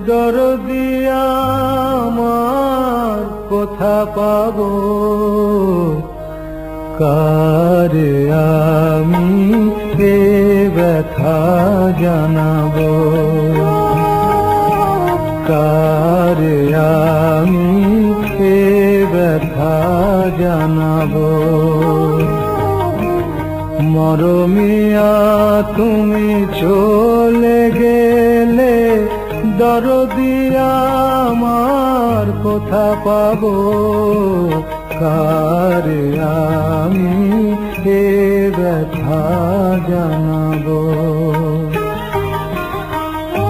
দরদি আমার কোথা পাবো, কারে আমি এ ব্যথা জানাবো, কারে আমি এ ব্যথা জানাবো। মরমিয়া তুমি চলে গেলে দরদি আমার কোথা পাবো, কারে আমি এ ব্যথা জানাবো।